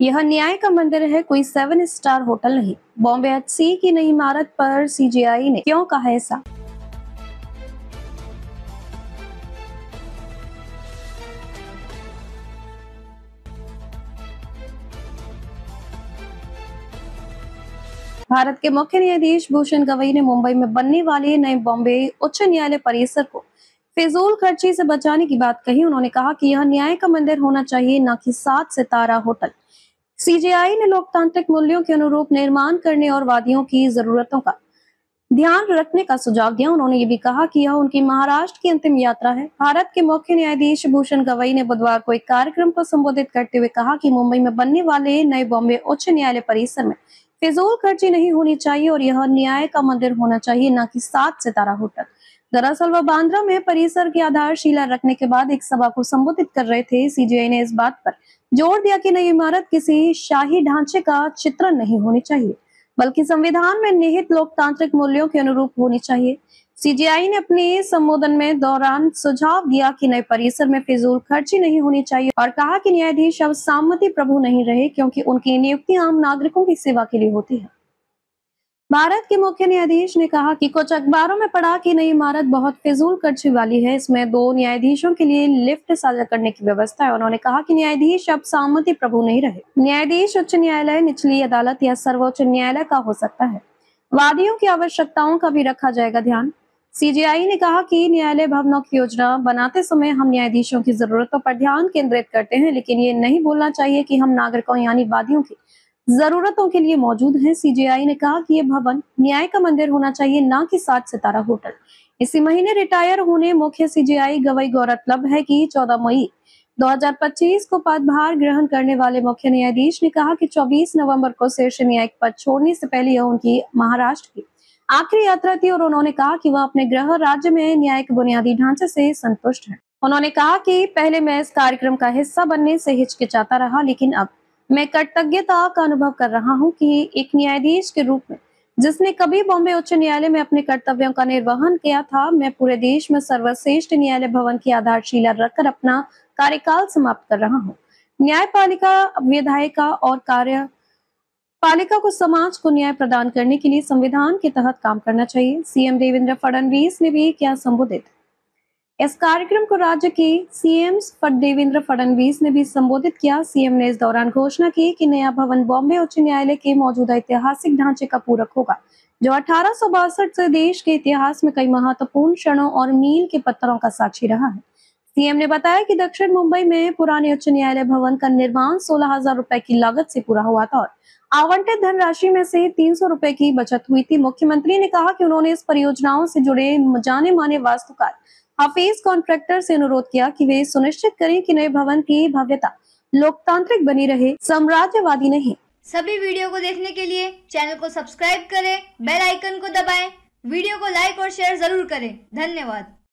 यह न्याय का मंदिर है, कोई 7 स्टार होटल नहीं। बॉम्बे एचसी की नई इमारत पर सीजेआई ने क्यों कहा ऐसा? भारत के मुख्य न्यायाधीश भूषण गवई ने मुंबई में बनने वाले नए बॉम्बे उच्च न्यायालय परिसर को फिजूल खर्ची से बचाने की बात कही। उन्होंने कहा कि यह न्याय का मंदिर होना चाहिए, न कि 7 सितारा होटल। सीजेआई ने लोकतांत्रिक मूल्यों के अनुरूप निर्माण करने और वादियों की जरूरतों का ध्यान रखने का सुझाव दिया। उन्होंने ये भी कहा कि यह उनकी महाराष्ट्र की अंतिम यात्रा है। भारत के मुख्य न्यायाधीश भूषण गवई ने बुधवार को एक कार्यक्रम को संबोधित करते हुए कहा कि मुंबई में बनने वाले नए बॉम्बे उच्च न्यायालय परिसर में फिजूल खर्ची नहीं होनी चाहिए और यह न्याय का मंदिर होना चाहिए, न कि 7 सितारा होटल। दरअसल वह बांद्रा में परिसर की आधारशिला रखने के बाद एक सभा को संबोधित कर रहे थे। सीजेआई ने इस बात पर जोर दिया कि नई इमारत किसी शाही ढांचे का चित्रण नहीं होनी चाहिए, बल्कि संविधान में निहित लोकतांत्रिक मूल्यों के अनुरूप होनी चाहिए। सीजेआई ने अपने संबोधन में दौरान सुझाव दिया कि नए परिसर में फिजूल खर्ची नहीं होनी चाहिए और कहा कि न्यायाधीश अब सामंती प्रभु नहीं रहे, क्योंकि उनकी नियुक्ति आम नागरिकों की सेवा के लिए होती है। भारत के मुख्य न्यायाधीश ने कहा कि कुछ अखबारों में पढ़ा कि नई इमारत बहुत फिजूल खर्ची वाली है, इसमें 2 न्यायाधीशों के लिए लिफ्ट साझा करने की व्यवस्था है। उन्होंने कहा कि न्यायाधीश अब सामंती प्रभु नहीं रहे। न्यायाधीश उच्च न्यायालय, निचली अदालत या सर्वोच्च न्यायालय का हो सकता है। वादियों की आवश्यकताओं का भी रखा जाएगा ध्यान। सीजेआई ने कहा कि न्यायालय भवनों की योजना बनाते समय हम न्यायाधीशों की जरूरतों पर ध्यान केंद्रित करते हैं, लेकिन ये नहीं भूलना चाहिए कि हम नागरिकों यानी वादियों की जरूरतों के लिए मौजूद हैं। सीजेआई ने कहा कि यह भवन न्याय का मंदिर होना चाहिए, न कि 7 सितारा होटल। इसी महीने रिटायर होने मुख्य सीजेआई गवई गौरतलब है कि 14 मई 2025 को पदभार ग्रहण करने वाले मुख्य न्यायाधीश ने कहा कि 24 नवंबर को शीर्ष न्यायिक पद छोड़ने से पहले यह उनकी महाराष्ट्र की आखिरी यात्रा थी और उन्होंने कहा कि वह अपने गृह राज्य में न्याय के बुनियादी ढांचे से संतुष्ट है। उन्होंने कहा कि पहले मैं इस कार्यक्रम का हिस्सा बनने से हिचकिचाता रहा, लेकिन अब मैं कृतज्ञता का अनुभव कर रहा हूं कि एक न्यायाधीश के रूप में जिसने कभी बॉम्बे उच्च न्यायालय में अपने कर्तव्यों का निर्वहन किया था, मैं पूरे देश में सर्वश्रेष्ठ न्यायालय भवन की आधारशिला रखकर अपना कार्यकाल समाप्त कर रहा हूं। न्यायपालिका, विधायिका और कार्यपालिका को समाज को न्याय प्रदान करने के लिए संविधान के तहत काम करना चाहिए। सीएम देवेंद्र फडणवीस ने भी किया संबोधित। इस कार्यक्रम को राज्य के सीएम देवेंद्र फडणवीस ने भी संबोधित किया। सीएम ने इस दौरान घोषणा की कि नया भवन बॉम्बे उच्च न्यायालय के मौजूदा ऐतिहासिक ढांचे का पूरक होगा, जो 1862 से देश के इतिहास में कई महत्वपूर्ण क्षणों और मील के पत्थरों का साक्षी रहा है। सीएम ने बताया कि दक्षिण मुंबई में पुराने उच्च न्यायालय भवन का निर्माण 16,000 रुपए की लागत से पूरा हुआ था और आवंटित धनराशि में से 300 रुपए की बचत हुई थी। मुख्यमंत्री ने कहा कि उन्होंने इस परियोजनाओं से जुड़े जाने माने वास्तुकार हाफिज कॉन्ट्रैक्टर से अनुरोध किया कि वे सुनिश्चित करें कि नए भवन की भव्यता लोकतांत्रिक बनी रहे, साम्राज्यवादी नहीं। सभी वीडियो को देखने के लिए चैनल को सब्सक्राइब करें, बेल आइकन को दबाएं, वीडियो को लाइक और शेयर जरूर करें। धन्यवाद।